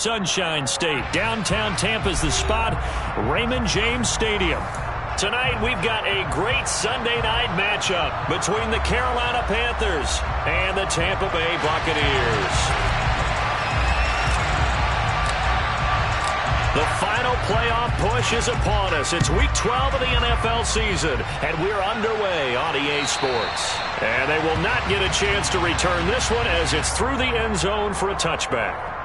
Sunshine State. Downtown Tampa's the spot, Raymond James Stadium. Tonight we've got a great Sunday night matchup between the Carolina Panthers and the Tampa Bay Buccaneers. The final playoff push is upon us. It's week 12 of the NFL season, and we're underway on EA Sports. And they will not get a chance to return this one as it's through the end zone for a touchback.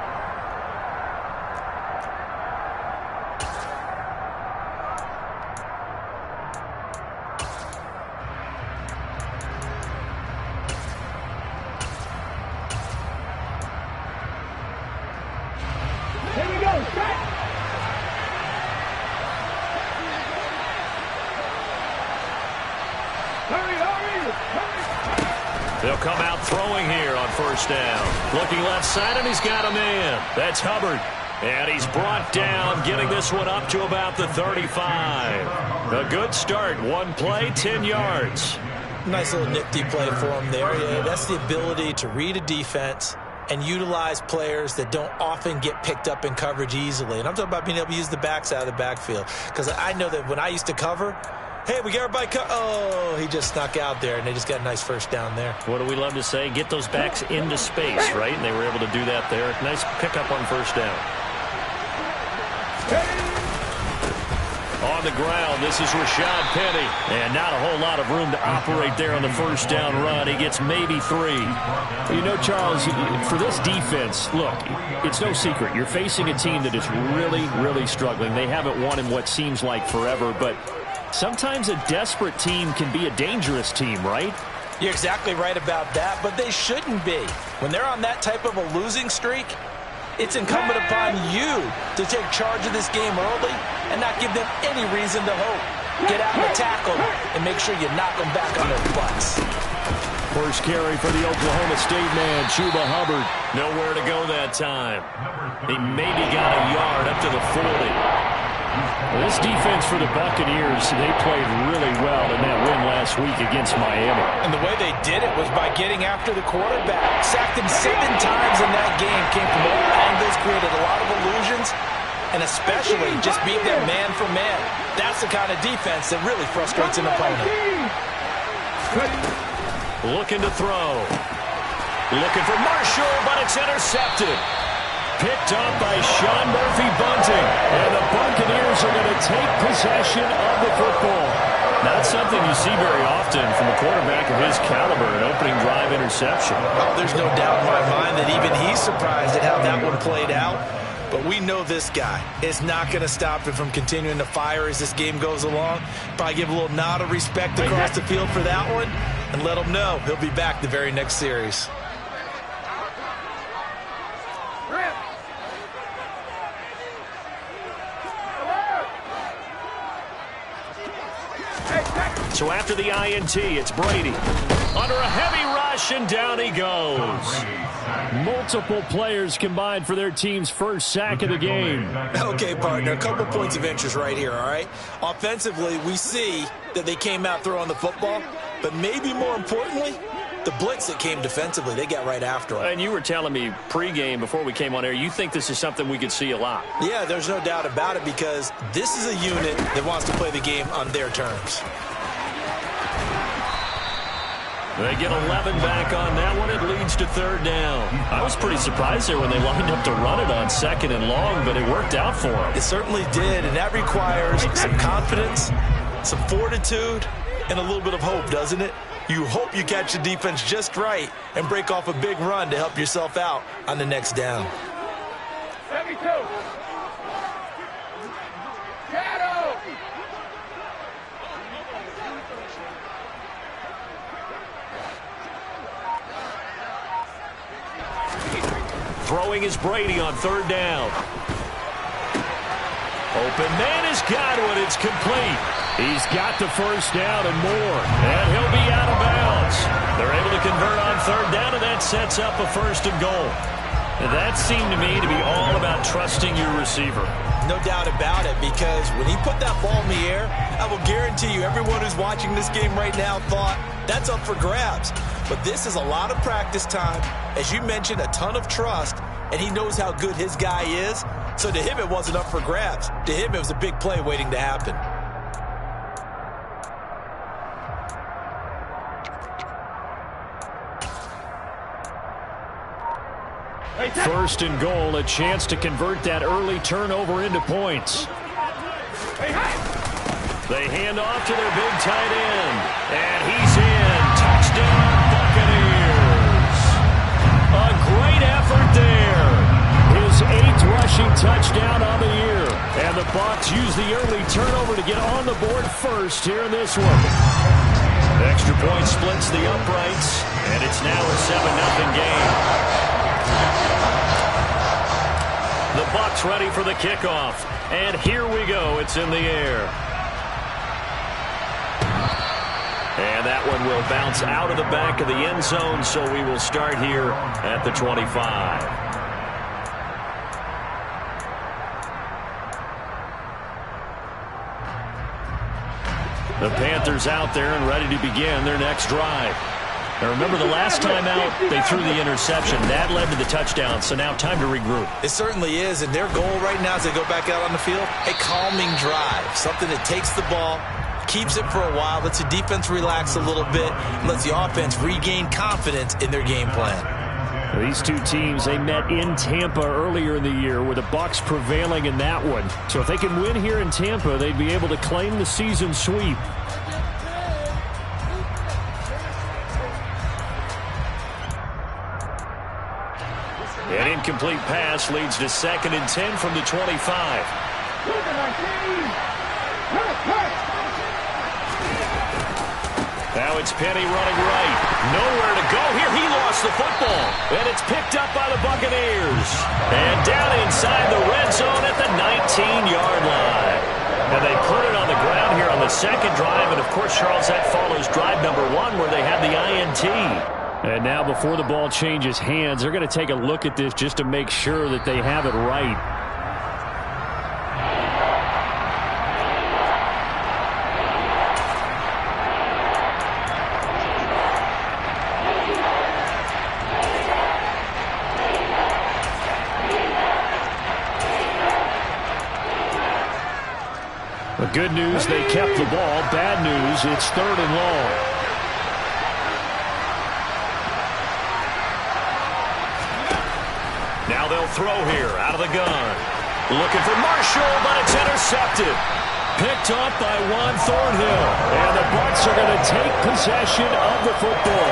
They'll come out throwing here on first down. Looking left side, and he's got a man. That's Hubbard. And he's brought down, getting this one up to about the 35. A good start. One play, 10 yards. Nice little nifty play for him there. Yeah, that's the ability to read a defense and utilize players that don't often get picked up in coverage easily. And I'm talking about being able to use the backs out of the backfield. Because I know that when I used to cover, hey, we got everybody oh, he just snuck out there, and they just got a nice first down there. What do we love to say? Get those backs into space, right? And they were able to do that there. Nice pickup on first down. On the ground, this is Rashad Penny. And not a whole lot of room to operate there on the first down run. He gets maybe 3. You know, Charles, for this defense, look, it's no secret. You're facing a team that is really, really struggling. They haven't won in what seems like forever, but sometimes a desperate team can be a dangerous team, right? You're exactly right about that, but they shouldn't be. When they're on that type of a losing streak, it's incumbent upon you to take charge of this game early and not give them any reason to hope. Get out and tackle and make sure you knock them back on their butts. First carry for the Oklahoma State man, Chuba Hubbard. Nowhere to go that time. He maybe got a yard up to the 40. This defense for the Buccaneers, they played really well in that win last week against Miami. And the way they did it was by getting after the quarterback. Sacked him 7 times in that game. Came from all angles, created a lot of illusions, and especially just beat them man for man. That's the kind of defense that really frustrates an opponent. Looking to throw. Looking for Marshall, but it's intercepted. Picked up by Sean Murphy-Bunting. And the Buccaneers are going to take possession of the football. Not something you see very often from a quarterback of his caliber, an opening drive interception. Oh, there's no doubt in my mind that even he's surprised at how that one played out. But we know this guy is not going to stop him from continuing to fire as this game goes along. Probably give a little nod of respect across the field for that one and let him know he'll be back the very next series. So after the INT, it's Brady. Under a heavy rush, and down he goes. Multiple players combined for their team's first sack of the game. Okay, partner, a couple points of interest right here, all right? Offensively, we see that they came out throwing the football, but maybe more importantly, the blitz that came defensively, they got right after them. And you were telling me pregame before we came on air, you think this is something we could see a lot. Yeah, there's no doubt about it because this is a unit that wants to play the game on their terms. They get 11 back on that one. It leads to third down. I was pretty surprised there when they lined up to run it on 2nd and long, but it worked out for them. It certainly did, and that requires some confidence, some fortitude, and a little bit of hope, doesn't it? You hope you catch the defense just right and break off a big run to help yourself out on the next down. 72. Throwing is Brady on third down. Open man has got it. It's complete. He's got the first down and more. And he'll be out of bounds. They're able to convert on third down, and that sets up a 1st and goal. And that seemed to me to be all about trusting your receiver. No doubt about it, because when he put that ball in the air, I will guarantee you everyone who's watching this game right now thought that's up for grabs. But this is a lot of practice time. As you mentioned, a ton of trust and he knows how good his guy is. So to him, it wasn't up for grabs. To him, it was a big play waiting to happen. First and goal, a chance to convert that early turnover into points. They hand off to their big tight end, and he's in. Touchdown, Buccaneers. A great effort there. His 8th rushing touchdown on the year. And the Bucs use the early turnover to get on the board first here in this one. Extra point splits the uprights, and it's now a 7-0 game. The Bucs ready for the kickoff. And here we go. It's in the air. And that one will bounce out of the back of the end zone, so we will start here at the 25. The Panthers out there and ready to begin their next drive. Now remember, the last time out, they threw the interception. That led to the touchdown, so now time to regroup. It certainly is, and their goal right now as they go back out on the field, a calming drive, something that takes the ball, keeps it for a while, lets the defense relax a little bit, lets the offense regain confidence in their game plan. These two teams, they met in Tampa earlier in the year with the Bucs prevailing in that one. So if they can win here in Tampa, they'd be able to claim the season sweep. An incomplete pass leads to 2nd and 10 from the 25. Now it's Penny running right. Nowhere to go here. He lost the football. And it's picked up by the Buccaneers. And down inside the red zone at the 19-yard line. And they put it on the ground here on the second drive. And, of course, Charles, that follows drive number 1 where they had the INT. And now before the ball changes hands, they're going to take a look at this just to make sure that they have it right. The good news, they kept the ball. Bad news, it's 3rd and long. Now they'll throw here out of the gun. Looking for Marshall, but it's intercepted. Picked off by Juan Thornhill. And the Bucs are going to take possession of the football.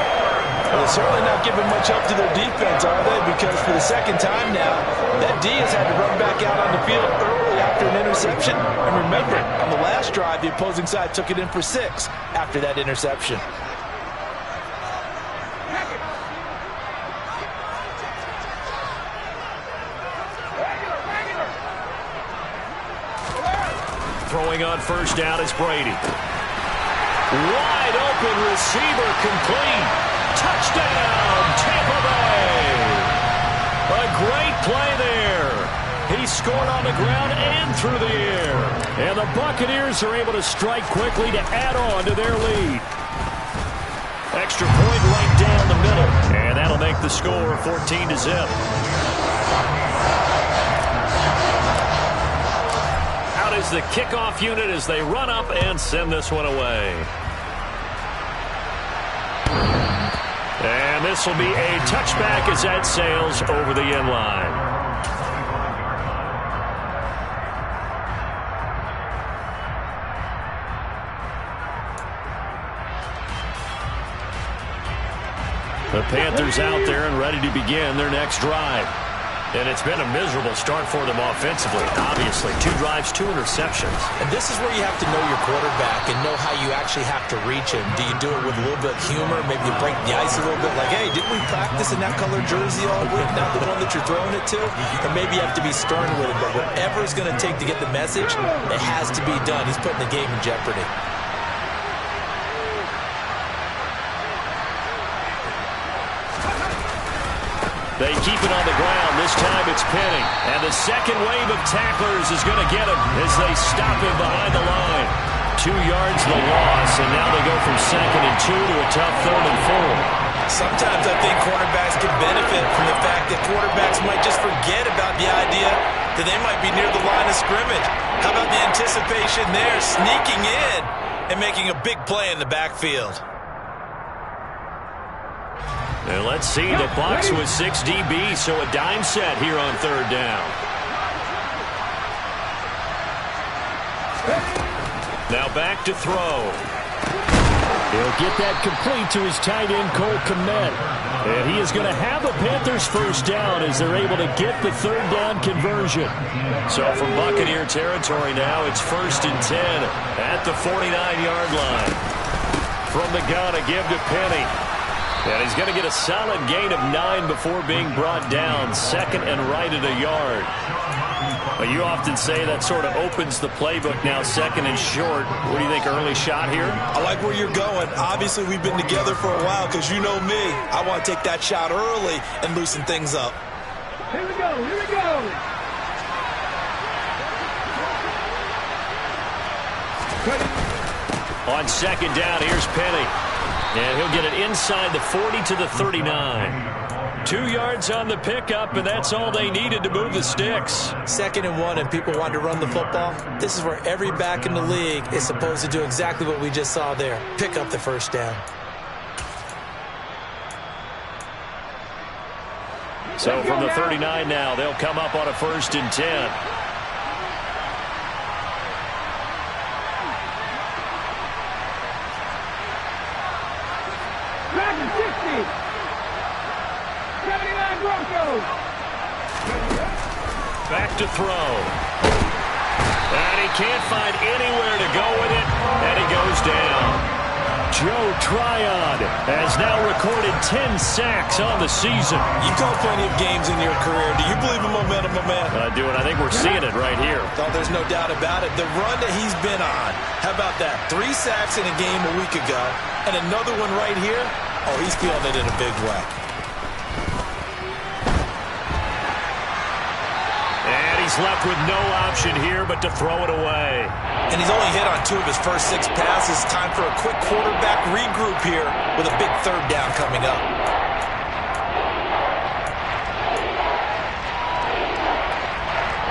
Well, they're certainly not giving much up to their defense, are they? Because for the second time now, that D has had to run back out on the field early after an interception. And remember, on the last drive, the opposing side took it in for 6 after that interception. Throwing on first down is Brady. Wide open receiver complete. Touchdown, Tampa Bay. A great play there. He scored on the ground and through the air. And the Buccaneers are able to strike quickly to add on to their lead. Extra point right down the middle. And that'll make the score 14-0. Is the kickoff unit as they run up and send this one away. And this will be a touchback as that sails over the end line. The Panthers out there and ready to begin their next drive. And it's been a miserable start for them offensively. Obviously, 2 drives, 2 interceptions. And this is where you have to know your quarterback and know how you actually have to reach him. Do you do it with a little bit of humor? Maybe you break the ice a little bit like, hey, didn't we practice in that color jersey all week? Not the one that you're throwing it to? Or maybe you have to be stern with it. But whatever it's going to take to get the message, it has to be done. He's putting the game in jeopardy. They keep it on the ground. This time it's Penny. And the second wave of tacklers is going to get him as they stop him behind the line. 2 yards the loss, and now they go from 2nd and 2 to a tough 3rd and 4. Sometimes I think cornerbacks can benefit from the fact that quarterbacks might just forget about the idea that they might be near the line of scrimmage. How about the anticipation there, sneaking in and making a big play in the backfield? And let's see, the Bucs with 6 DBs, so a dime set here on third down. Now back to throw. He'll get that complete to his tight end, Cole Kmet. And he is going to have a Panthers first down as they're able to get the third down conversion. So from Buccaneer territory now, it's 1st and 10 at the 49-yard line. From the gun, a give to Penny. And he's going to get a solid gain of 9 before being brought down. 2nd and right at a yard. But you often say that sort of opens the playbook now, 2nd and short. What do you think, early shot here? I like where you're going. Obviously, we've been together for a while because you know me. I want to take that shot early and loosen things up. Here we go, here we go. On 2nd down, here's Penny. And he'll get it inside the 40 to the 39. 2 yards on the pickup, and that's all they needed to move the sticks. 2nd and 1, and people want to run the football. This is where every back in the league is supposed to do exactly what we just saw there. Pick up the first down. So from the 39 now, they'll come up on a 1st and 10. Back to throw. And he can't find anywhere to go with it, and he goes down. Joe Tryon has now recorded 10 sacks on the season. You caught plenty of games in your career. Do you believe in momentum, my man? I do, and I think we're seeing it right here. Oh, there's no doubt about it. The run that he's been on. How about that? 3 sacks in a game a week ago, and another one right here. Oh, he's feeling it in a big way. And he's left with no option here but to throw it away. And he's only hit on 2 of his first 6 passes. Time for a quick quarterback regroup here with a big third down coming up.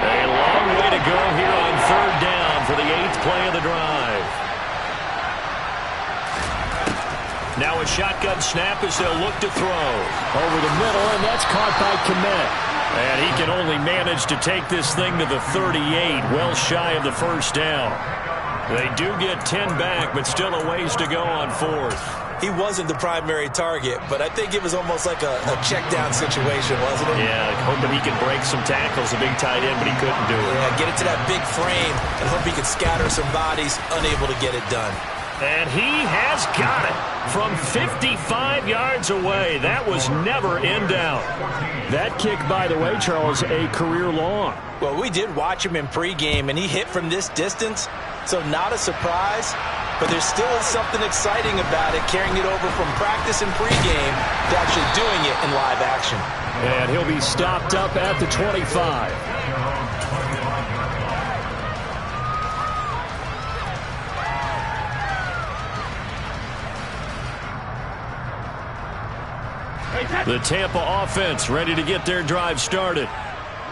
A long way to go here on third down for the 8th play of the drive. Now a shotgun snap as they'll look to throw. Over the middle, and that's caught by Kmet. And he can only manage to take this thing to the 38, well shy of the first down. They do get 10 back, but still a ways to go on 4th. He wasn't the primary target, but I think it was almost like a check-down situation, wasn't it? Yeah, hoping he could break some tackles, a big tight end, but he couldn't do it. Yeah, get it to that big frame and hope he could scatter some bodies, unable to get it done. And he has got it from 55 yards away. That was never in doubt. That kick, by the way, Charles, a career long. Well, we did watch him in pregame, and he hit from this distance, so not a surprise. But there still is something exciting about it, carrying it over from practice and pregame to actually doing it in live action. And he'll be stopped up at the 25. The Tampa offense ready to get their drive started.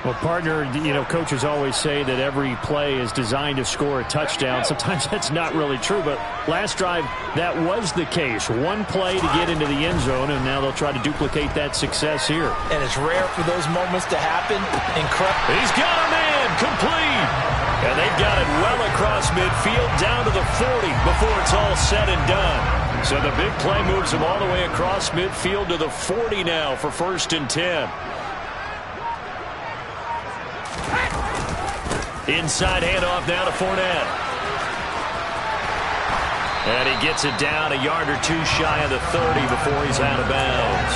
Well, partner, you know, coaches always say that every play is designed to score a touchdown. Sometimes that's not really true, but last drive, that was the case. One play to get into the end zone, and now they'll try to duplicate that success here. And it's rare for those moments to happen. Incredible. He's got a man, complete. And they've got it well across midfield, down to the 40 before it's all said and done. So the big play moves him all the way across midfield to the 40 now for 1st and 10. Inside handoff now to Fournette. And he gets it down a yard or 2 shy of the 30 before he's out of bounds.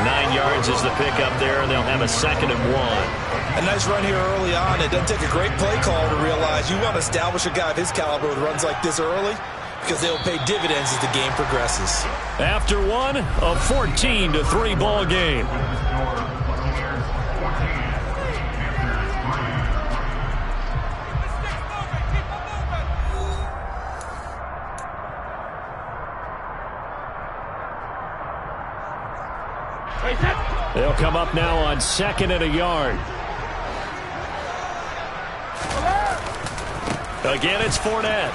9 yards is the pickup there, and they'll have a 2nd and 1. A nice run here early on. It doesn't take a great play call to realize you want to establish a guy of his caliber with runs like this early, because they'll pay dividends as the game progresses. After one, a 14-3 ball game. They'll come up now on 2nd and a yard. Again, it's Fournette.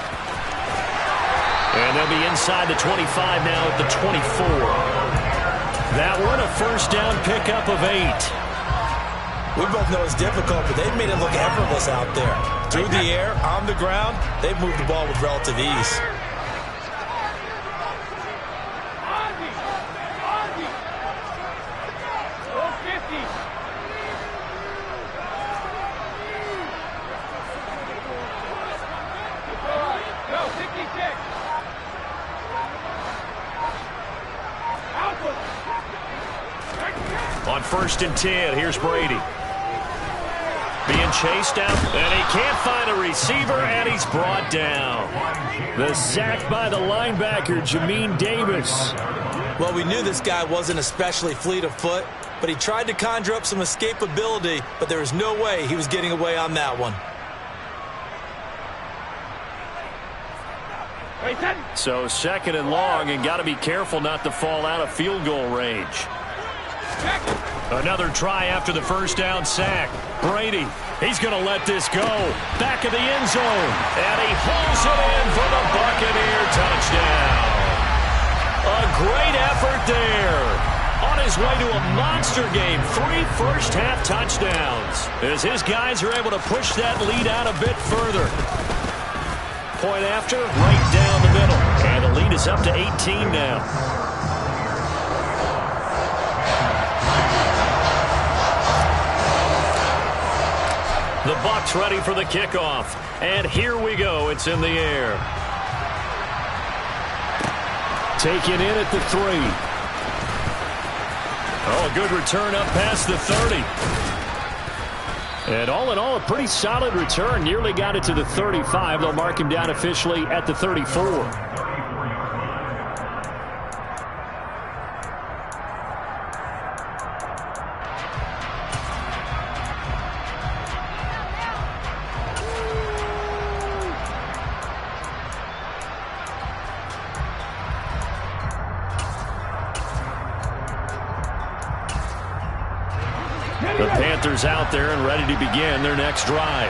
And they'll be inside the 25 now at the 24. That one, a first down pickup of 8. We both know it's difficult, but they've made it look effortless out there. Through the air, on the ground, they've moved the ball with relative ease. On 1st and 10, here's Brady. Being chased down, and he can't find a receiver, and he's brought down. The sack by the linebacker, Jamin Davis. Well, we knew this guy wasn't especially fleet of foot, but he tried to conjure up some escapability, but there was no way he was getting away on that one. So 2nd and long, and got to be careful not to fall out of field goal range. Another try after the first down sack. Brady, he's going to let this go. Back of the end zone. And he hauls it in for the Buccaneer touchdown. A great effort there. On his way to a monster game. 3 first-half touchdowns. As his guys are able to push that lead out a bit further. Point after, right down the middle. And the lead is up to 18 now. The Bucs ready for the kickoff. And here we go. It's in the air. Taken in at the 3. Oh, a good return up past the 30. And all in all, a pretty solid return. Nearly got it to the 35. They'll mark him down officially at the 34. The Panthers out there and ready to begin their next drive.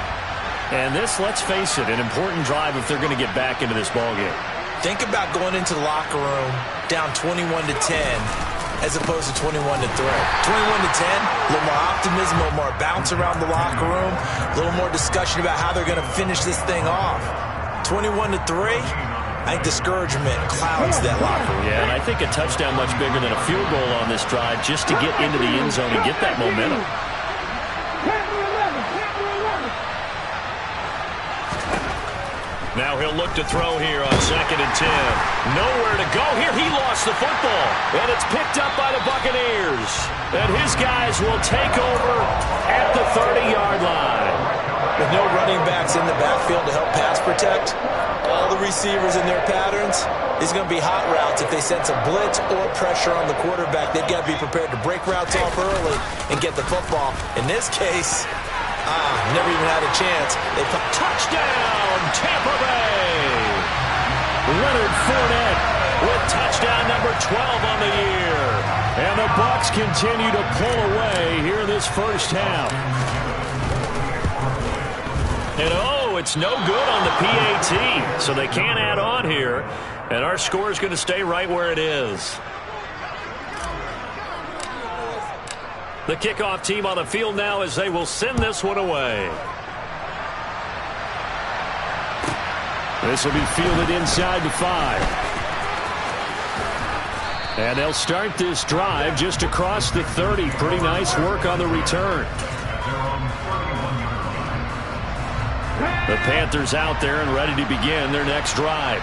And this, let's face it, an important drive if they're going to get back into this ballgame. Think about going into the locker room down 21-10 as opposed to 21-3. 21-10, a little more optimism, a little more bounce around the locker room, a little more discussion about how they're going to finish this thing off. 21-3, I think discouragement clouds that locker room. Yeah, and I think a touchdown much bigger than a field goal on this drive just to get into the end zone and get that momentum. Now he'll look to throw here on 2nd and 10. Nowhere to go here. He lost the football. And it's picked up by the Buccaneers. And his guys will take over at the 30-yard line. With no running backs in the backfield to help pass protect, all the receivers in their patterns, these are going to be hot routes. If they sense a blitz or pressure on the quarterback, they've got to be prepared to break routes off early and get the football. In this case, never even had a chance. They put touchdown, Tampa Bay. Leonard Fournette with touchdown number 12 on the year. And the Bucs continue to pull away here this first half. And it's no good on the PAT, so they can't add on here. And our score is going to stay right where it is. The kickoff team on the field now as they will send this one away. This will be fielded inside the 5. And they'll start this drive just across the 30. Pretty nice work on the return. The Panthers out there and ready to begin their next drive.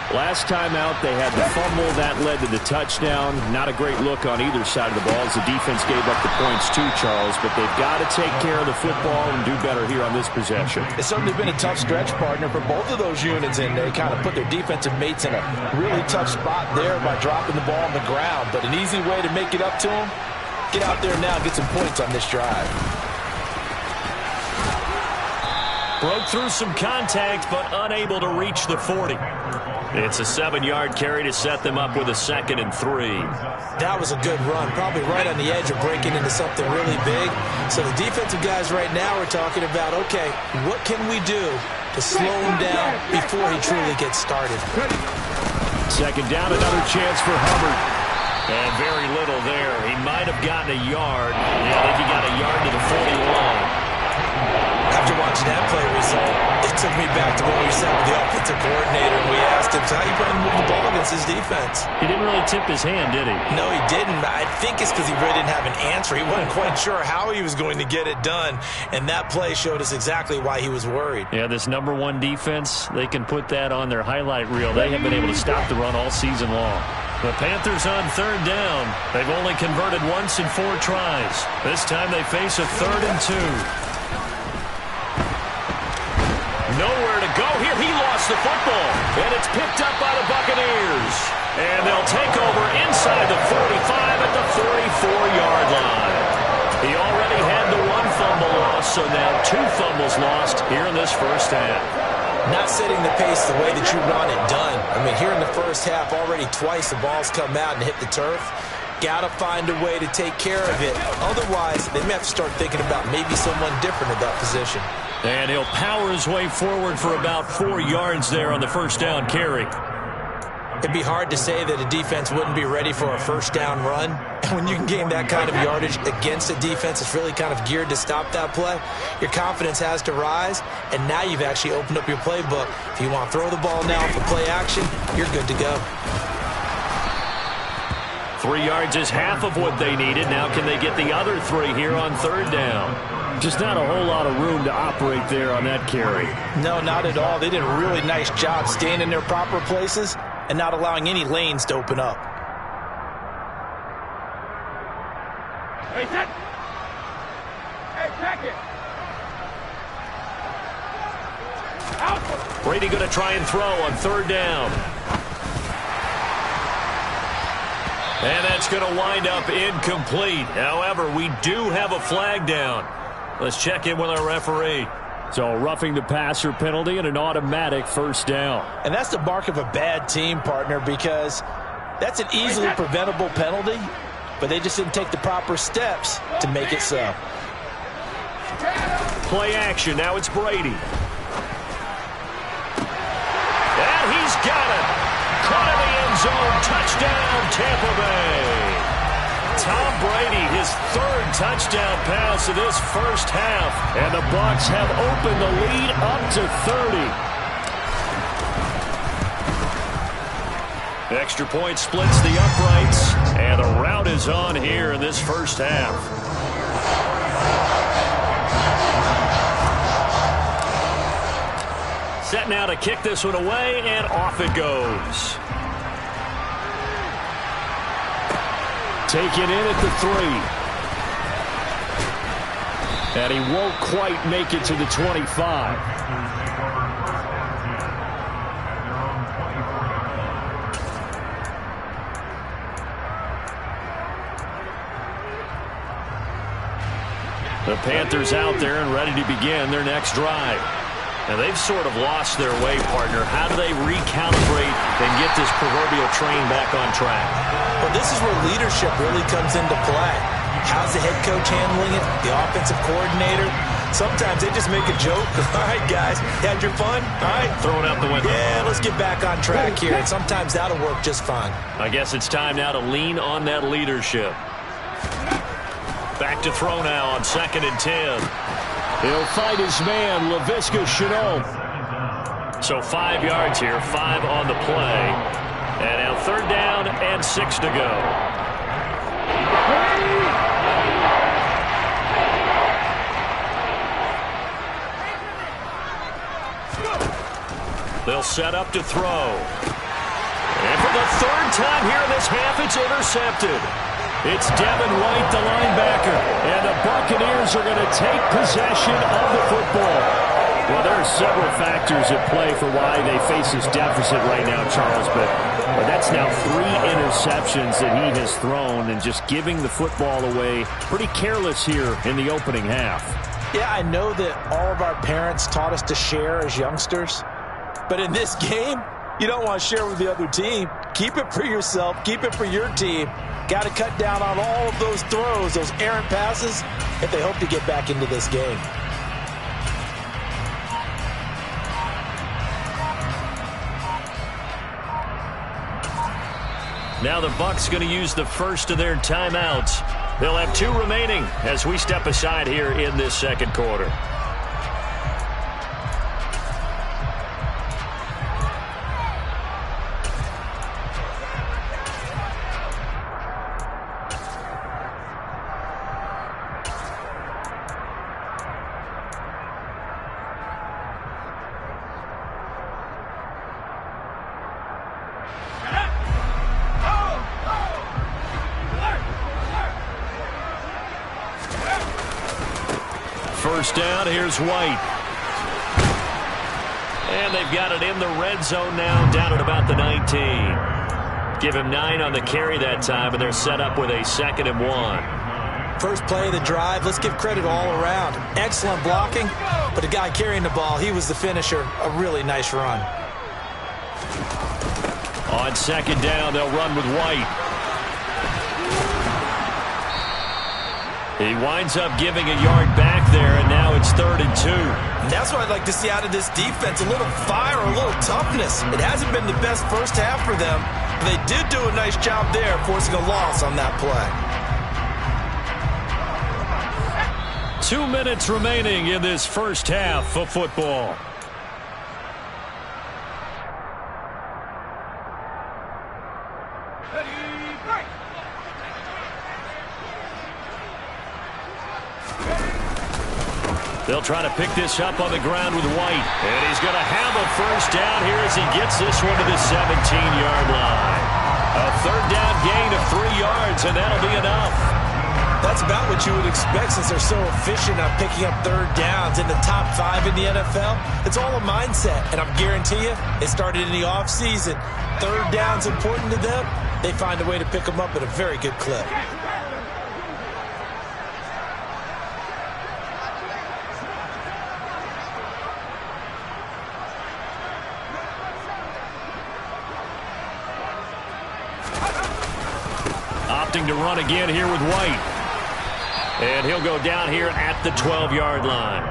Last time out, they had the fumble. That led to the touchdown. Not a great look on either side of the ball as the defense gave up the points too, Charles. But they've got to take care of the football and do better here on this possession. It's certainly been a tough stretch, partner, for both of those units, and they kind of put their defensive mates in a really tough spot there by dropping the ball on the ground. But an easy way to make it up to them, get out there now and get some points on this drive. Broke through some contact, but unable to reach the 40. It's a 7-yard carry to set them up with a 2nd and 3. That was a good run, probably right on the edge of breaking into something really big. So the defensive guys right now are talking about, okay, what can we do to slow him down before he truly gets started? 2nd down, another chance for Hubbard. And very little there. He might have gotten a yard. Yeah, I think he got a yard to the 41. After watching that play result, it took me back to when we sat with the offensive coordinator and we asked him, how are you going to move the ball against his defense? He didn't really tip his hand, did he? No, he didn't. I think it's because he really didn't have an answer. He wasn't quite sure how he was going to get it done, and that play showed us exactly why he was worried. Yeah, this number 1 defense, they can put that on their highlight reel. They have been able to stop the run all season long. The Panthers on 3rd down. They've only converted once in 4 tries. This time they face a 3rd and 2. Nowhere to go here. He lost the football. And it's picked up by the Buccaneers. And they'll take over inside the 45 at the 44-yard line. He already had the 1 fumble loss, so now 2 fumbles lost here in this first half. Not setting the pace the way that you want it done. I mean, here in the first half, already twice the ball's come out and hit the turf. Got to find a way to take care of it. Otherwise, they may have to start thinking about maybe someone different at that position. And he'll power his way forward for about 4 yards there on the 1st down carry. It'd be hard to say that a defense wouldn't be ready for a 1st down run. And when you can gain that kind of yardage against a defense that's really kind of geared to stop that play, your confidence has to rise, and now you've actually opened up your playbook. If you want to throw the ball now for play action, you're good to go. 3 yards is half of what they needed. Now can they get the other 3 here on 3rd down? Just not a whole lot of room to operate there on that carry. No, not at all. They did a really nice job staying in their proper places and not allowing any lanes to open up. Hey, set. Hey, check it. Out. Brady going to try and throw on 3rd down. And that's going to wind up incomplete. However, we do have a flag down. Let's check in with our referee. So roughing the passer penalty and an automatic 1st down. And that's the mark of a bad team, partner, because that's an easily preventable penalty, but they just didn't take the proper steps to make it so. Play action. Now it's Brady. And he's got it. Caught in the end zone. Touchdown, Tampa Bay. Tom Brady, his 3rd touchdown pass of this first half. And the Bucs have opened the lead up to 30. Extra point splits the uprights. And the route is on here in this first half. Set now to kick this one away, and off it goes. Taken in at the 3. And he won't quite make it to the 25. The Panthers out there and ready to begin their next drive. Now, they've sort of lost their way, partner. How do they recalibrate and get this proverbial train back on track? Well, this is where leadership really comes into play. How's the head coach handling it? The offensive coordinator? Sometimes they just make a joke. All right, guys, you had your fun? All right. Throw it out the window. Yeah, let's get back on track here. And sometimes that'll work just fine. I guess it's time now to lean on that leadership. Back to throw now on 2nd and 10. He'll fight his man, Laviska Shenault. So 5 yards here, 5 on the play. And now 3rd down and 6 to go. They'll set up to throw. And for the 3rd time here in this half, it's intercepted. It's Devin White, the linebacker, and the Buccaneers are going to take possession of the football. Well, there are several factors at play for why they face this deficit right now, Charles, but that's now 3 interceptions that he has thrown and just giving the football away pretty careless here in the opening half. Yeah, I know that all of our parents taught us to share as youngsters, but in this game, you don't want to share with the other team. Keep it for yourself. Keep it for your team. Got to cut down on all of those throws, those errant passes, if they hope to get back into this game. Now the Bucs going to use the first of their timeouts. They'll have 2 remaining as we step aside here in this second quarter. First down, here's White. And they've got it in the red zone now, down at about the 19. Give him 9 on the carry that time, and they're set up with a 2nd and 1. First play of the drive, let's give credit all around. Excellent blocking, but the guy carrying the ball, he was the finisher. A really nice run. On 2nd down, they'll run with White. He winds up giving a yard back there, and now it's 3rd and 2. And that's what I'd like to see out of this defense, a little fire, a little toughness. It hasn't been the best first half for them, but they did do a nice job there, forcing a loss on that play. 2 minutes remaining in this first half of football. They'll try to pick this up on the ground with White. And he's going to have a first down here as he gets this one to the 17-yard line. A 3rd down gain of 3 yards, and that'll be enough. That's about what you would expect since they're so efficient on picking up 3rd downs in the top 5 in the NFL. It's all a mindset, and I'm guarantee you, it started in the offseason. 3rd down's important to them. They find a way to pick them up at a very good clip. Opting to run again here with White. And he'll go down here at the 12-yard line.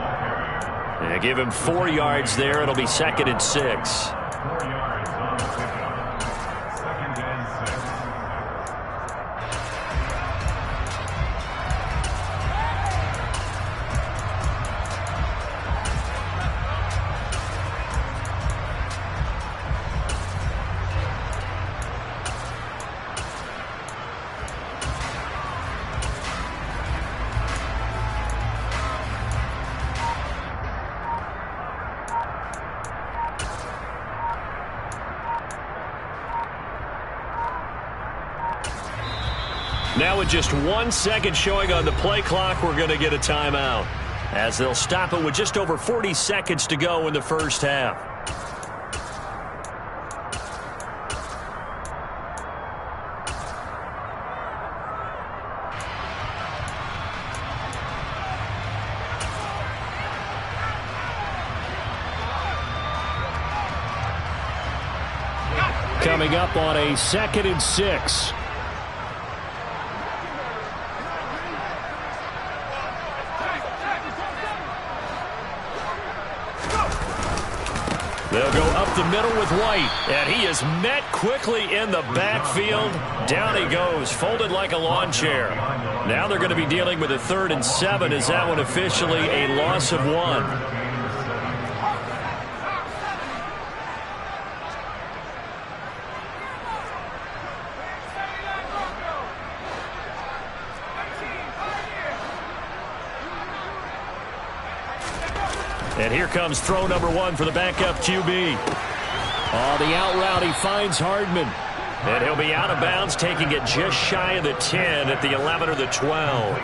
And give him 4 yards there. It'll be 2nd and 6. Now with just 1 second showing on the play clock, we're going to get a timeout, as they'll stop it with just over 40 seconds to go in the first half. Coming up on a 2nd and 6. They'll go up the middle with White, and he is met quickly in the backfield. Down he goes, folded like a lawn chair. Now they're going to be dealing with a 3rd and 7. Is that one officially a loss of 1? And here comes throw number 1 for the backup QB. On the out route, he finds Hardman. And he'll be out of bounds, taking it just shy of the 10 at the 11 or the 12.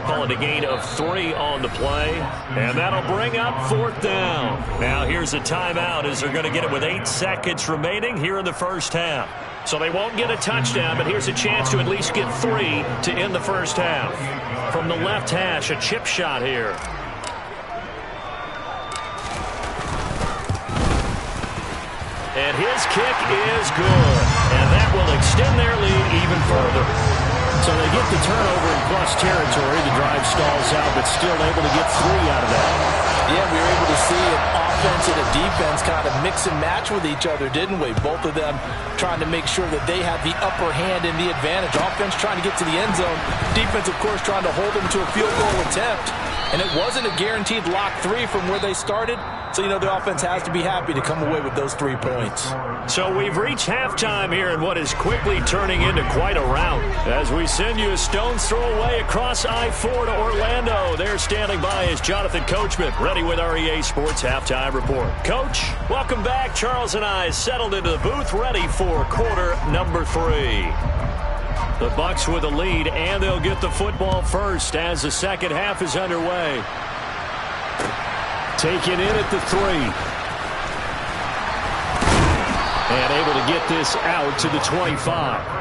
Call it a gain of 3 on the play. And that'll bring up 4th down. Now here's a timeout as they're going to get it with 8 seconds remaining here in the first half. So they won't get a touchdown, but here's a chance to at least get 3 to end the first half. From the left hash, a chip shot here. And his kick is good. And that will extend their lead even further. So they get the turnover in plus territory. The drive stalls out, but still able to get 3 out of that. Yeah, we were able to see an offense and a defense kind of mix and match with each other, didn't we? Both of them trying to make sure that they had the upper hand and the advantage. Offense trying to get to the end zone. Defense, of course, trying to hold them to a field goal attempt. And it wasn't a guaranteed lock 3 from where they started. So, you know, the offense has to be happy to come away with those 3 points. So we've reached halftime here in what is quickly turning into quite a rout. As we send you a stone's throw away across I-4 to Orlando. There standing by is Jonathan Coachman, ready with our EA Sports Halftime Report. Coach, welcome back. Charles and I settled into the booth, ready for quarter number 3. The Bucs with a lead, and they'll get the football first as the second half is underway. Taken in at the 3. And able to get this out to the 25.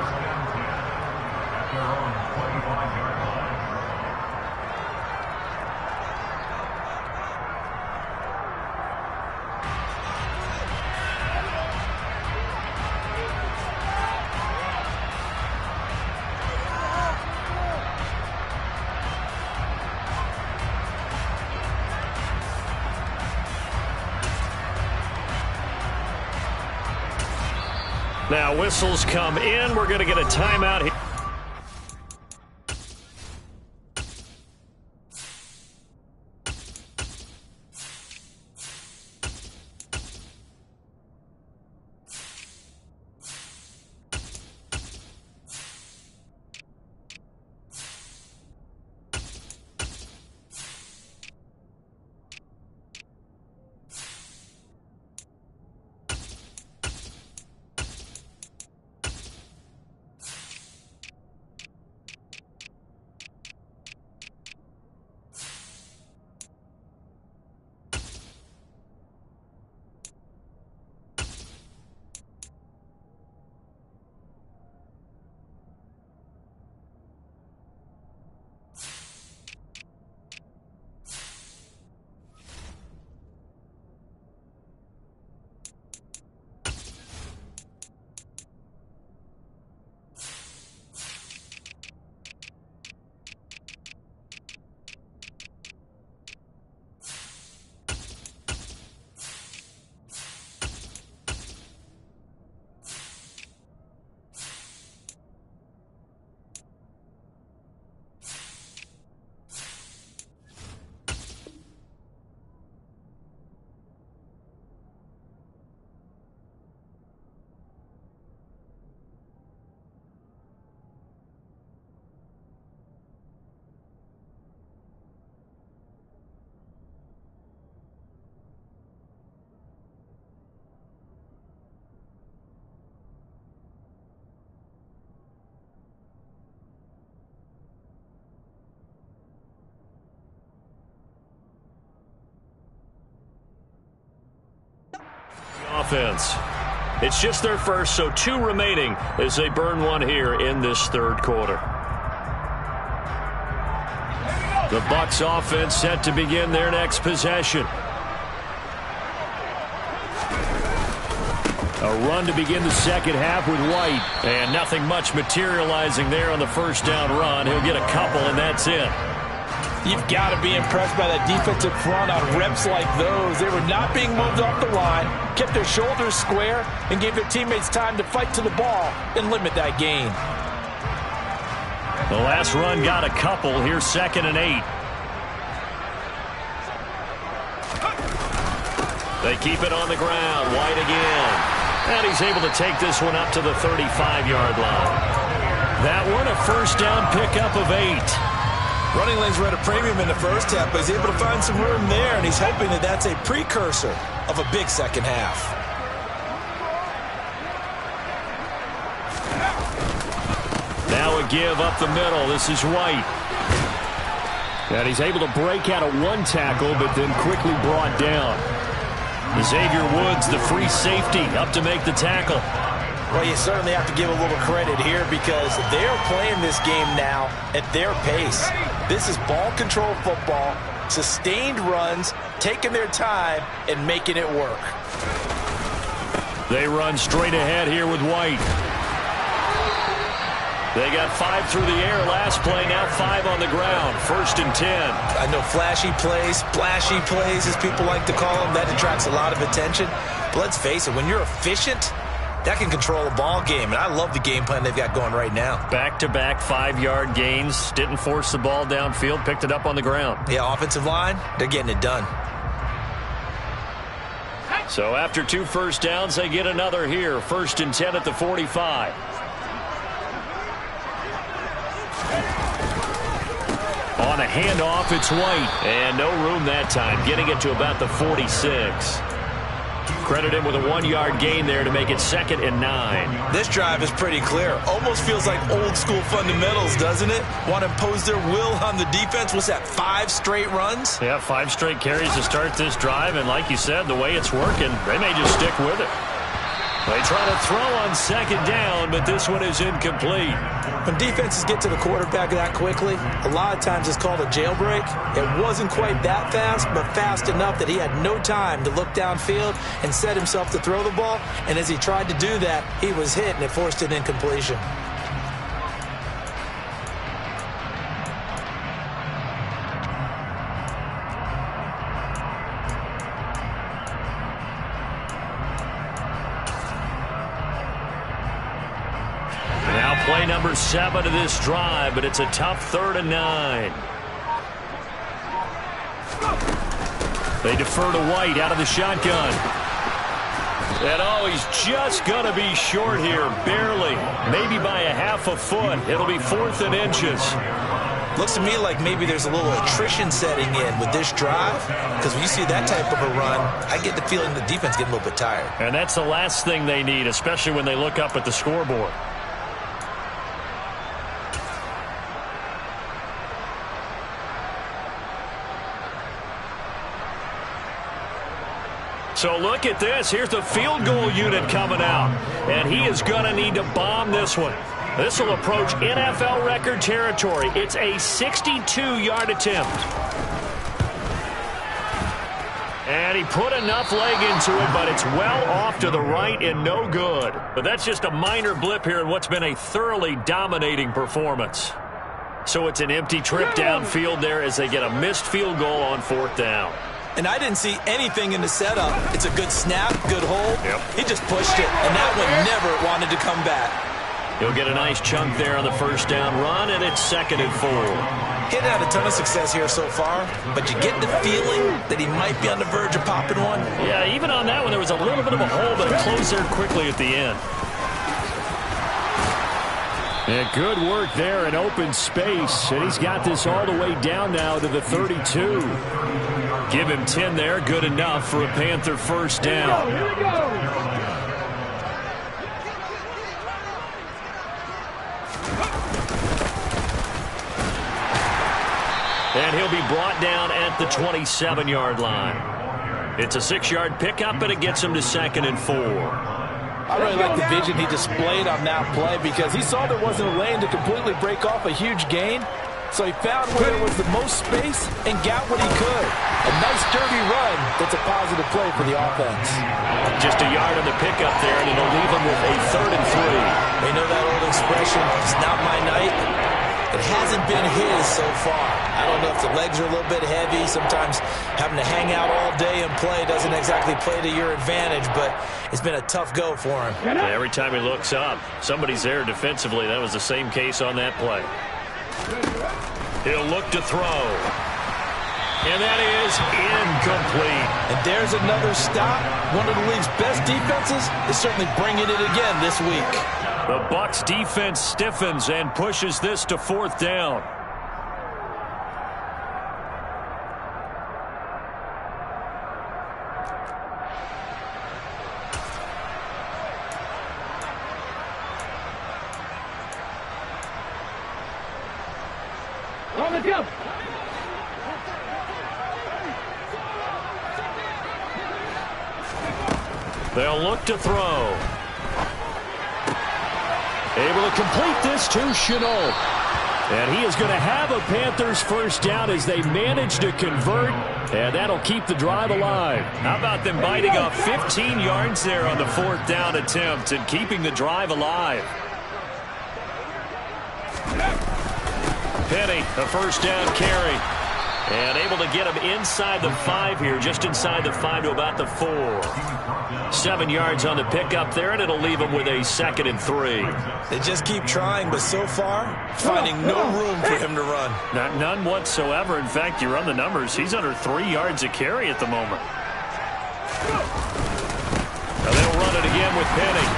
Now whistles come in. We're going to get a timeout here. Offense. It's just their first, so 2 remaining as they burn 1 here in this third quarter. The Bucs offense set to begin their next possession. A run to begin the second half with White, and nothing much materializing there on the first down run. He'll get a couple, and that's it. You've got to be impressed by that defensive front on reps like those. They were not being moved off the line, kept their shoulders square, and gave their teammates time to fight to the ball and limit that gain. The last run got a couple. Here's 2nd and 8. They keep it on the ground. White again. And he's able to take this one up to the 35-yard line. That one a first down pickup of 8. Running lanes were at a premium in the first half, but he's able to find some room there, and he's hoping that that's a precursor of a big second half. Now a give up the middle. This is White. And he's able to break out of 1 tackle, but then quickly brought down. Xavier Woods, the free safety, up to make the tackle. Well, you certainly have to give a little credit here because they're playing this game now at their pace. This is ball control football, sustained runs, taking their time, and making it work. They run straight ahead here with White. They got 5 through the air last play, now 5 on the ground. 1st and 10. I know flashy plays, splashy plays, as people like to call them, that attracts a lot of attention. But let's face it, when you're efficient, that can control a ball game. And I love the game plan they've got going right now. Back-to-back 5-yard gains. Didn't force the ball downfield. Picked it up on the ground. Yeah, offensive line, they're getting it done. So after 2 first downs, they get another here. 1st and 10 at the 45. On a handoff, it's White. And no room that time, getting it to about the 46. Credit him with a 1-yard gain there to make it 2nd and 9. This drive is pretty clear. Almost feels like old school fundamentals, doesn't it? Want to impose their will on the defense. What's that, 5 straight runs? Yeah, 5 straight carries to start this drive. And like you said, the way it's working, they may just stick with it. They try to throw on 2nd down, but this one is incomplete. When defenses get to the quarterback that quickly, a lot of times it's called a jailbreak. It wasn't quite that fast, but fast enough that he had no time to look downfield and set himself to throw the ball. And as he tried to do that, he was hit, and it forced an incompletion. Play number 7 of this drive, but it's a tough 3rd and 9. They defer to White out of the shotgun. And oh, he's just going to be short here, barely, maybe by a half a foot. It'll be 4th and inches. Looks to me like maybe there's a little attrition setting in with this drive, because when you see that type of a run, I get the feeling the defense getting a little bit tired. And that's the last thing they need, especially when they look up at the scoreboard. So look at this. Here's the field goal unit coming out. And he is going to need to bomb this one. This will approach NFL record territory. It's a 62-yard attempt. And he put enough leg into it, but it's well off to the right and no good. But that's just a minor blip here in what's been a thoroughly dominating performance. So it's an empty trip downfield there as they get a missed field goal on 4th down. And I didn't see anything in the setup. It's a good snap, good hold. Yep. He just pushed it, and that one never wanted to come back. He'll get a nice chunk there on the 1st down run, and it's 2nd and 4. He hadn't had a ton of success here so far, but you get the feeling that he might be on the verge of popping one. Yeah, even on that one, there was a little bit of a hole, but it closed there quickly at the end. And good work there in open space, and he's got this all the way down now to the 32. Give him 10 there, good enough for a Panther 1st down. Here we go. And he'll be brought down at the 27-yard line. It's a 6-yard pickup, but it gets him to 2nd and 4. I really like the vision he displayed on that play because he saw there wasn't a lane to completely break off a huge gain. So he found where there was the most space and got what he could. A nice dirty run that's a positive play for the offense. Just a yard on the pickup there, and it'll leave him with a 3rd and 3. You know that old expression, it's not my night. It hasn't been his so far. I don't know if the legs are a little bit heavy. Sometimes having to hang out all day and play doesn't exactly play to your advantage, but it's been a tough go for him. Yeah, every time he looks up, somebody's there defensively. That was the same case on that play. He'll look to throw. And that is incomplete. And there's another stop. One of the league's best defenses is certainly bringing it again this week. The Bucs defense stiffens and pushes this to 4th down. Let's go. They'll look to throw. Able to complete this to Chenault. And he is going to have a Panthers first down as they manage to convert, and that'll keep the drive alive. How about them biting off 15 yards there on the 4th down attempt and keeping the drive alive? Penny, a first down carry. And able to get him inside the 5 here, just inside the 5 to about the 4. 7 yards on the pickup there, and it'll leave him with a 2nd and 3. They just keep trying, but so far, finding no room for him to run. None whatsoever. In fact, you run the numbers, he's under 3 yards a carry at the moment. Now they'll run it again with Penny.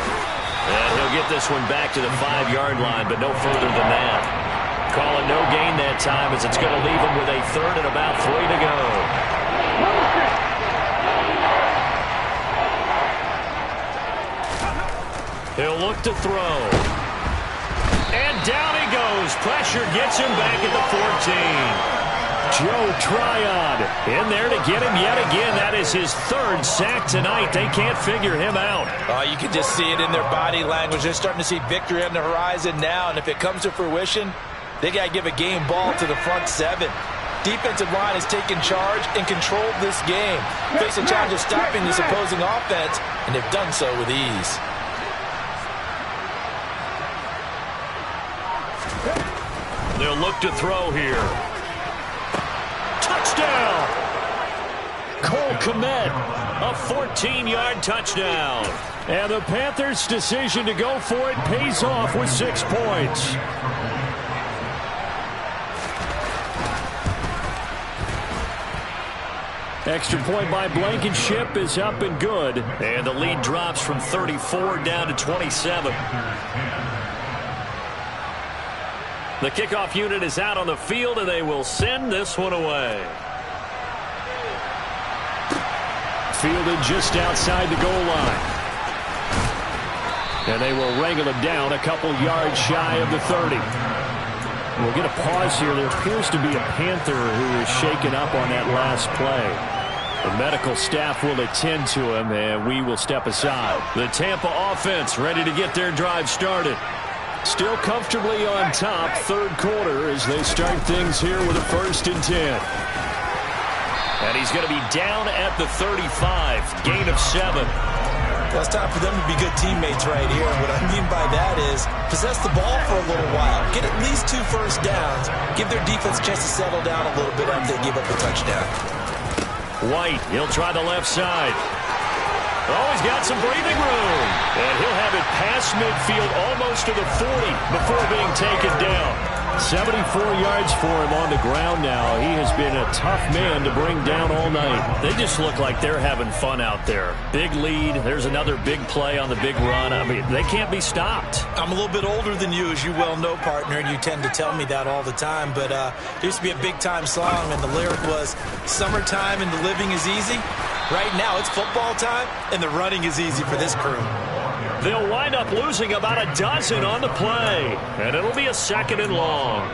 And he'll get this one back to the 5-yard line, but no further than that. Calling no gain that time as it's going to leave him with a 3rd and about 3 to go. He'll look to throw. And down he goes. Pressure gets him back at the 14. Joe Tryon in there to get him yet again. That is his 3rd sack tonight. They can't figure him out. You can just see it in their body language. They're starting to see victory on the horizon now, and if it comes to fruition, they got to give a game ball to the front 7. Defensive line has taken charge and controlled this game. Face a challenge of stopping this opposing offense, and they've done so with ease. They'll look to throw here. Touchdown! Cole Kmet, a 14-yard touchdown. And the Panthers' decision to go for it pays off with 6 points. Extra point by Blankenship is up and good. And the lead drops from 34 down to 27. The kickoff unit is out on the field, and they will send this one away. Fielded just outside the goal line. And they will wrangle him down a couple yards shy of the 30. We'll get a pause here. There appears to be a Panther who is shaken up on that last play. The medical staff will attend to him, and we will step aside. The Tampa offense ready to get their drive started. Still comfortably on top, 3rd quarter, as they start things here with a 1st and 10. And he's going to be down at the 35, gain of 7. Well, it's time for them to be good teammates right here. What I mean by that is possess the ball for a little while. Get at least 2 first downs. Give their defense a chance to settle down a little bit after they give up a touchdown. White, he'll try the left side. Oh, he's got some breathing room. And he'll have it past midfield almost to the 40 before being taken down. 74 yards for him on the ground now. He has been a tough man to bring down all night. They just look like they're having fun out there. Big lead. There's another big play on the big run. I mean, they can't be stopped. I'm a little bit older than you, as you well know, partner, and you tend to tell me that all the time. But there used to be a big-time song, and the lyric was, "Summertime and the living is easy." Right now, it's football time, and the running is easy for this crew. They'll wind up losing about a dozen on the play, and it'll be a 2nd and long.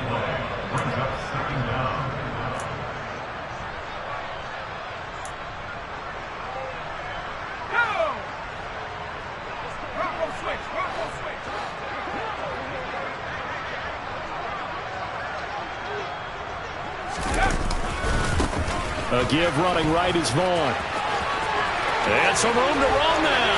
A give running right is Vaughn. And some room to run now.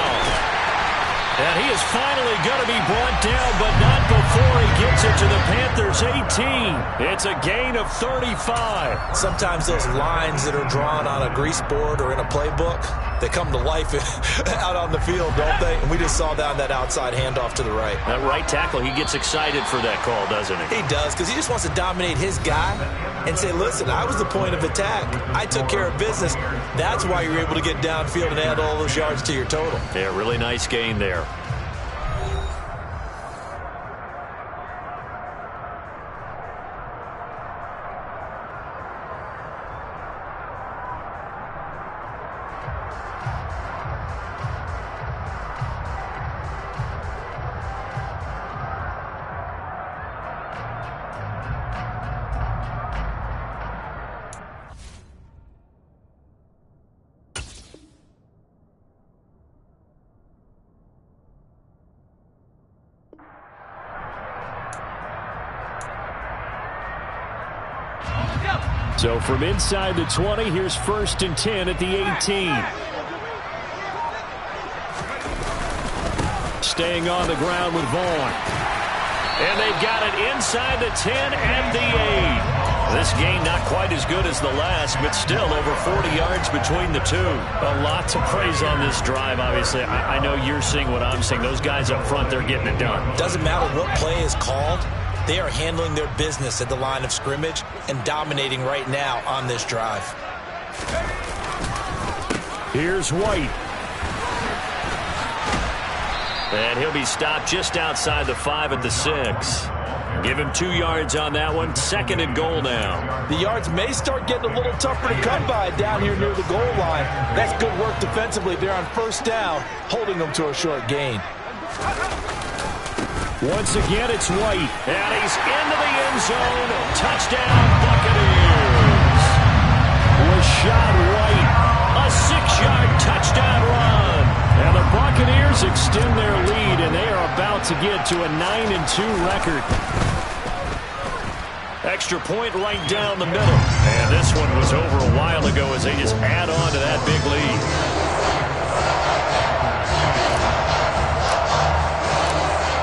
And he is finally going to be brought down, but not before he gets it to the Panthers' 18. It's a gain of 35. Sometimes those lines that are drawn on a grease board or in a playbook, they come to life out on the field, don't they? And we just saw down that outside handoff to the right. That right tackle, he gets excited for that call, doesn't he? He does, because he just wants to dominate his guy and say, listen, I was the point of attack. I took care of business. That's why you're able to get downfield and add all those yards to your total. Yeah, really nice gain there. So from inside the 20, here's 1st and 10 at the 18. Staying on the ground with Vaughn. And they've got it inside the 10 and the 8. This game not quite as good as the last, but still over 40 yards between the two. A lot to praise on this drive, obviously. I know you're seeing what I'm seeing. Those guys up front, they're getting it done. Doesn't matter what play is called. They are handling their business at the line of scrimmage and dominating right now on this drive. Here's White. And he'll be stopped just outside the 5 at the 6. Give him 2 yards on that one. 2nd and goal now. The yards may start getting a little tougher to come by down here near the goal line. That's good work defensively. They're on 1st down, holding them to a short gain. Once again, it's White. And he's into the end zone. Touchdown, Buccaneers. Rashad White, a 6-yard touchdown run. And the Buccaneers extend their lead, and they are about to get to a 9-2 record. Extra point right down the middle. And this one was over a while ago as they just add on to that big lead.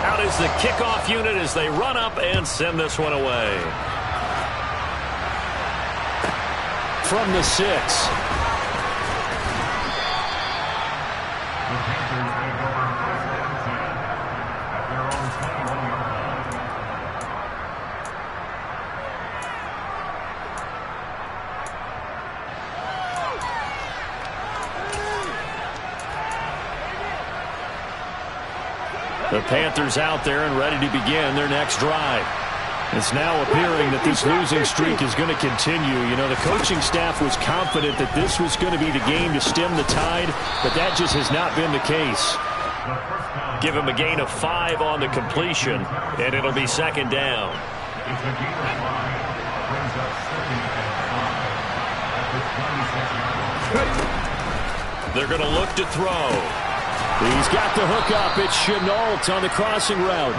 Out is the kickoff unit as they run up and send this one away. From the 6. The Panthers out there and ready to begin their next drive. It's now appearing that this losing streak is going to continue. You know, the coaching staff was confident that this was going to be the game to stem the tide, but that just has not been the case. Give him a gain of 5 on the completion, and it'll be 2nd down. They're going to look to throw. He's got the hook up. It's Chenault on the crossing route.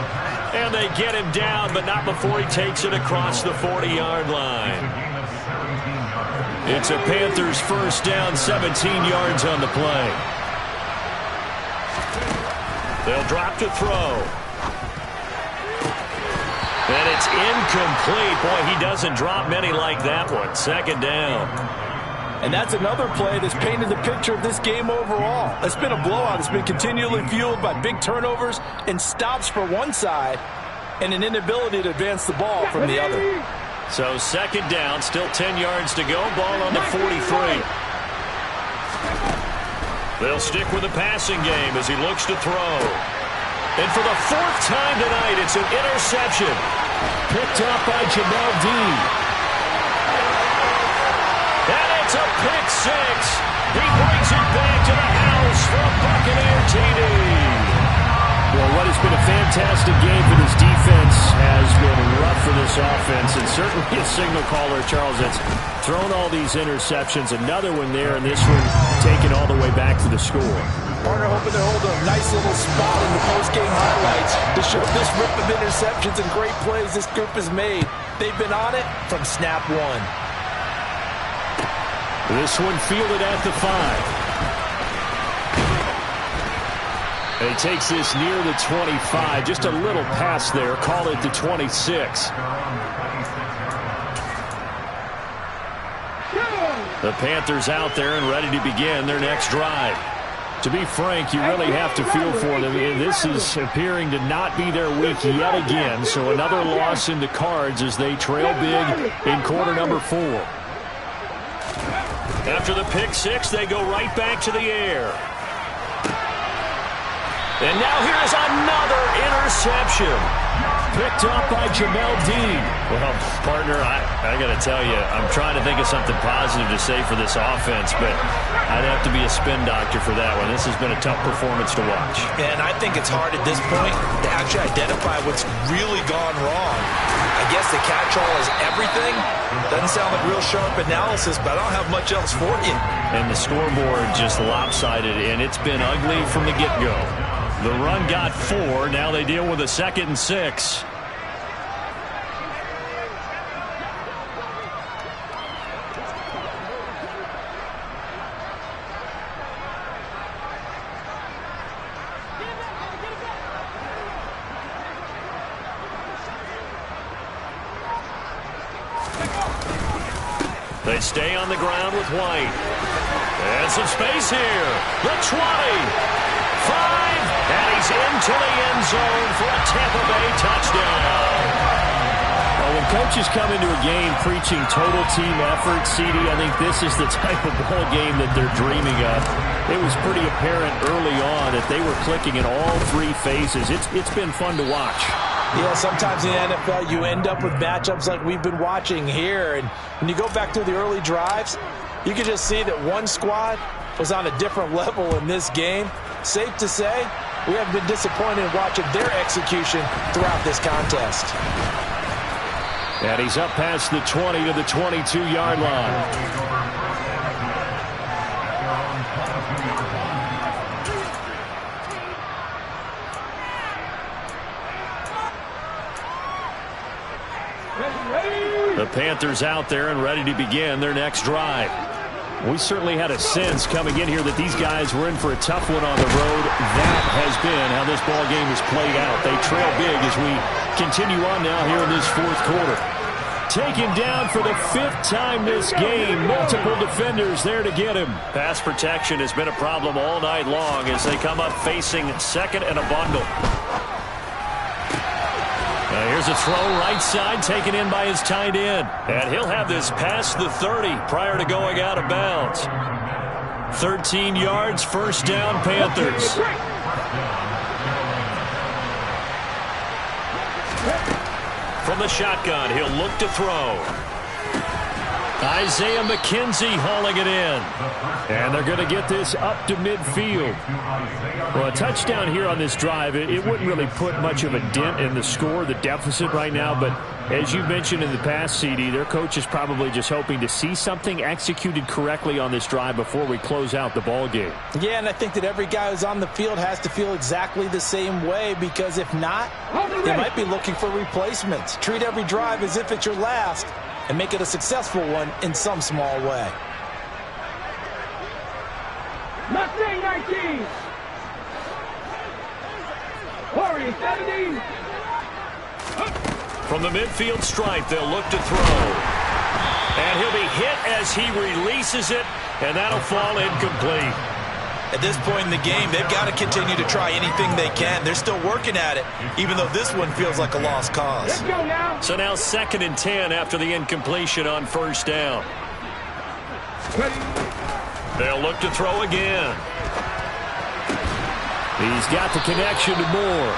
And they get him down, but not before he takes it across the 40-yard line. It's a Panthers 1st down, 17 yards on the play. They'll drop to throw. And it's incomplete. Boy, he doesn't drop many like that one. 2nd down. And that's another play that's painted the picture of this game overall. It's been a blowout. It's been continually fueled by big turnovers and stops for one side and an inability to advance the ball from the other. So 2nd down, still 10 yards to go. Ball on the 43. They'll stick with the passing game as he looks to throw. And for the 4th time tonight, it's an interception. Picked up by Jamel Dean. It's a pick 6. He brings it back to the house for a Buccaneer TD. Well, what has been a fantastic game for this defense has been rough for this offense, and certainly a signal caller, Charles, that's thrown all these interceptions. Another one there, and this one taken all the way back to the score. Partner hoping to hold a nice little spot in the post-game highlights to show this rip of interceptions and great plays this group has made. They've been on it from snap 1. This one fielded at the 5. And he takes this near the 25. Just a little pass there. Call it the 26. The Panthers out there and ready to begin their next drive. To be frank, you really have to feel for them. This is appearing to not be their week yet again. So another loss in the cards as they trail big in quarter number 4. After the pick 6, they go right back to the air. And now here's another interception. Picked up by Jamel Dean. Well, partner, I got to tell you, I'm trying to think of something positive to say for this offense, but I'd have to be a spin doctor for that one. This has been a tough performance to watch. And I think it's hard at this point to actually identify what's really gone wrong. I guess the catch-all is everything. Doesn't sound like real sharp analysis, but I don't have much else for you. And the scoreboard just lopsided, and it's been ugly from the get-go. The run got 4. Now they deal with a 2nd and 6. They stay on the ground with White. And some space here. The 20. 5. And he's into the end zone for a Tampa Bay touchdown. Well, when coaches come into a game preaching total team effort, CD, I think this is the type of ball game that they're dreaming of. It was pretty apparent early on that they were clicking in all three phases. It's been fun to watch. Yeah, sometimes in the NFL you end up with matchups like we've been watching here. And when you go back to the early drives, you can just see that one squad was on a different level in this game. Safe to say, we haven't been disappointed in watching their execution throughout this contest. And he's up past the 20 to the 22-yard line. The Panthers out there and ready to begin their next drive. We certainly had a sense coming in here that these guys were in for a tough one on the road. That has been how this ball game has played out. They trail big as we continue on now here in this fourth quarter. Taken down for the 5th time this game. Multiple defenders there to get him. Pass protection has been a problem all night long as they come up facing second and a bundle. Here's a throw right side taken in by his tight end. And he'll have this past the 30 prior to going out of bounds. 13 yards, first down, Panthers. From the shotgun, he'll look to throw. Isaiah McKenzie hauling it in. And they're going to get this up to midfield. Well, a touchdown here on this drive, it wouldn't really put much of a dent in the score, the deficit right now. But as you mentioned in the past, CD, their coach is probably just hoping to see something executed correctly on this drive before we close out the ball game. Yeah, and I think that every guy who's on the field has to feel exactly the same way, because if not, they might be looking for replacements. Treat every drive as if it's your last and make it a successful one in some small way. Mustang 19. Warrior 70. From the midfield stripe, they'll look to throw. And he'll be hit as he releases it, and that'll fall incomplete. At this point in the game, they've got to continue to try anything they can. They're still working at it, even though this one feels like a lost cause. Let's go now. So now 2nd and 10 after the incompletion on first down. They'll look to throw again. He's got the connection to Moore.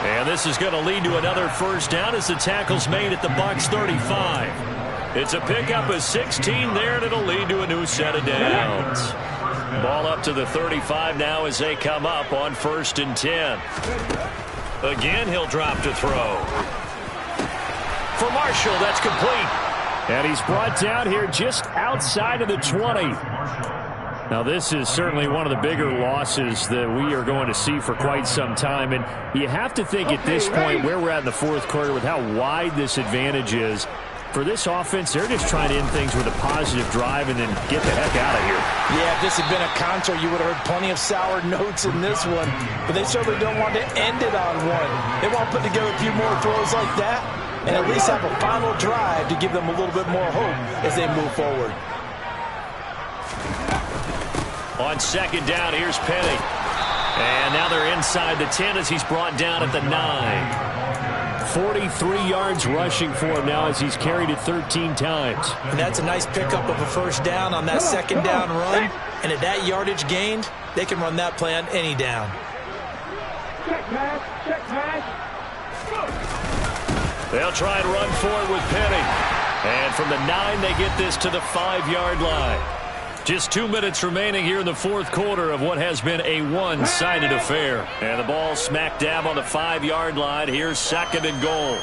And this is going to lead to another first down as the tackle's made at the Bucs 35. It's a pickup of 16 there, and it'll lead to a new set of downs. Ball up to the 35 now as they come up on 1st and 10. Again, he'll drop to throw. For Marshall, that's complete. And he's brought down here just outside of the 20. Now, this is certainly one of the bigger losses that we are going to see for quite some time. And you have to think at this point where we're at in the fourth quarter with how wide this advantage is. For this offense, they're just trying to end things with a positive drive and then get the heck out of here. Yeah, if this had been a concert, you would have heard plenty of sour notes in this one. But they certainly don't want to end it on one. They want to put together a few more throws like that and at least have a final drive to give them a little bit more hope as they move forward. On 2nd down, here's Penny. And now they're inside the 10 as he's brought down at the 9. 43 yards rushing for him now as he's carried it 13 times. And that's a nice pickup of a first down on that 2nd down run. And at that yardage gained, they can run that play on any down. Check pass. Check pass. They'll try and run forward with Penny. And from the 9, they get this to the 5-yard line. Just 2 minutes remaining here in the fourth quarter of what has been a one-sided affair. And the ball smack dab on the 5-yard line. Here's 2nd and goal.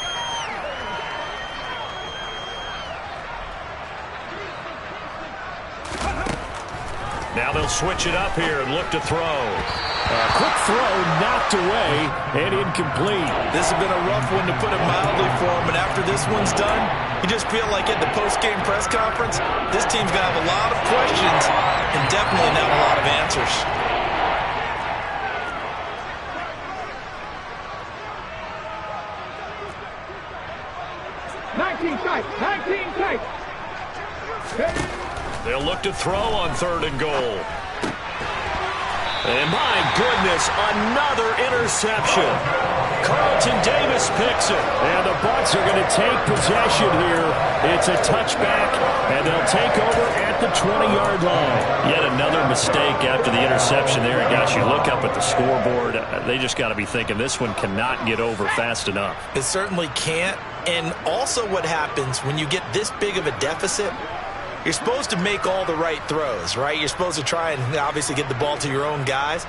Now they'll switch it up here and look to throw. A quick throw knocked away and incomplete. This has been a rough one to put it mildly for him, and after this one's done, you just feel like at the post-game press conference, this team's going to have a lot of questions and definitely not a lot of answers. Nineteen tight. back to throw on 3rd and goal. And my goodness, another interception. Carlton Davis picks it. And the Bucs are going to take possession here. It's a touchback, and they'll take over at the 20-yard line. Yet another mistake after the interception there. And gosh, you look up at the scoreboard, they just got to be thinking this one cannot get over fast enough. It certainly can't. And also what happens when you get this big of a deficit, you're supposed to make all the right throws, right? You're supposed to try and obviously get the ball to your own guys.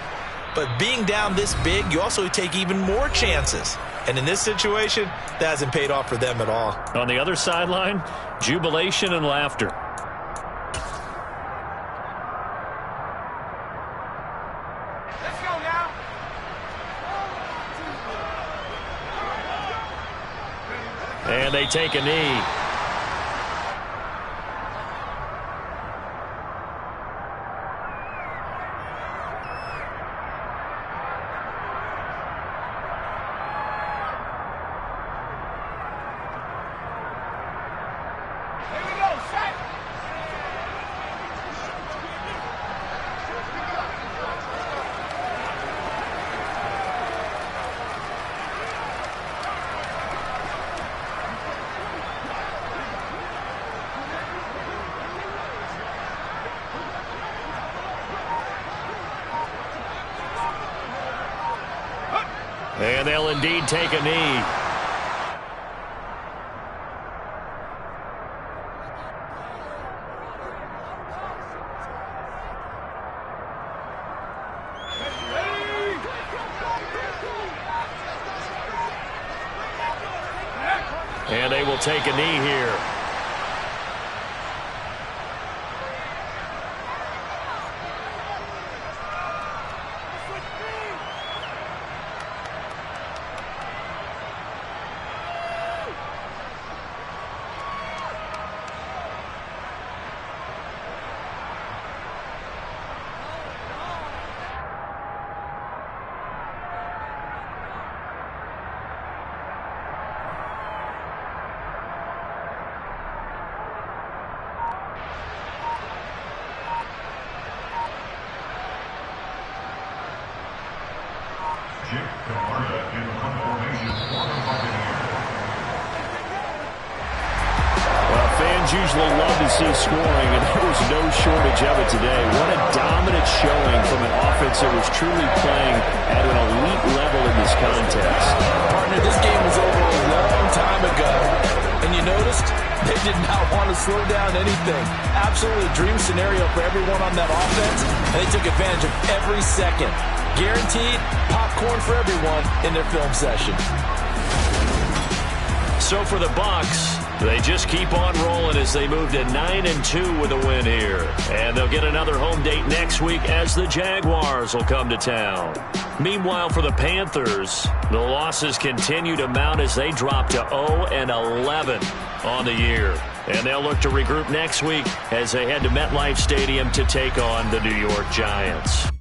But being down this big, you also take even more chances. And in this situation, that hasn't paid off for them at all. On the other sideline, jubilation and laughter. Let's go now. And they take a knee. And they'll indeed take a knee. And they will take a knee here. Usually love to see scoring, and there was no shortage of it today. What a dominant showing from an offense that was truly playing at an elite level in this contest. Partner, this game was over a long time ago, and you noticed they did not want to slow down anything. Absolutely a dream scenario for everyone on that offense, and they took advantage of every second. Guaranteed popcorn for everyone in their film session. So for the Bucs, they just keep on rolling as they move to 9-2 with a win here. And they'll get another home date next week as the Jaguars will come to town. Meanwhile, for the Panthers, the losses continue to mount as they drop to 0-11 on the year. And they'll look to regroup next week as they head to MetLife Stadium to take on the New York Giants.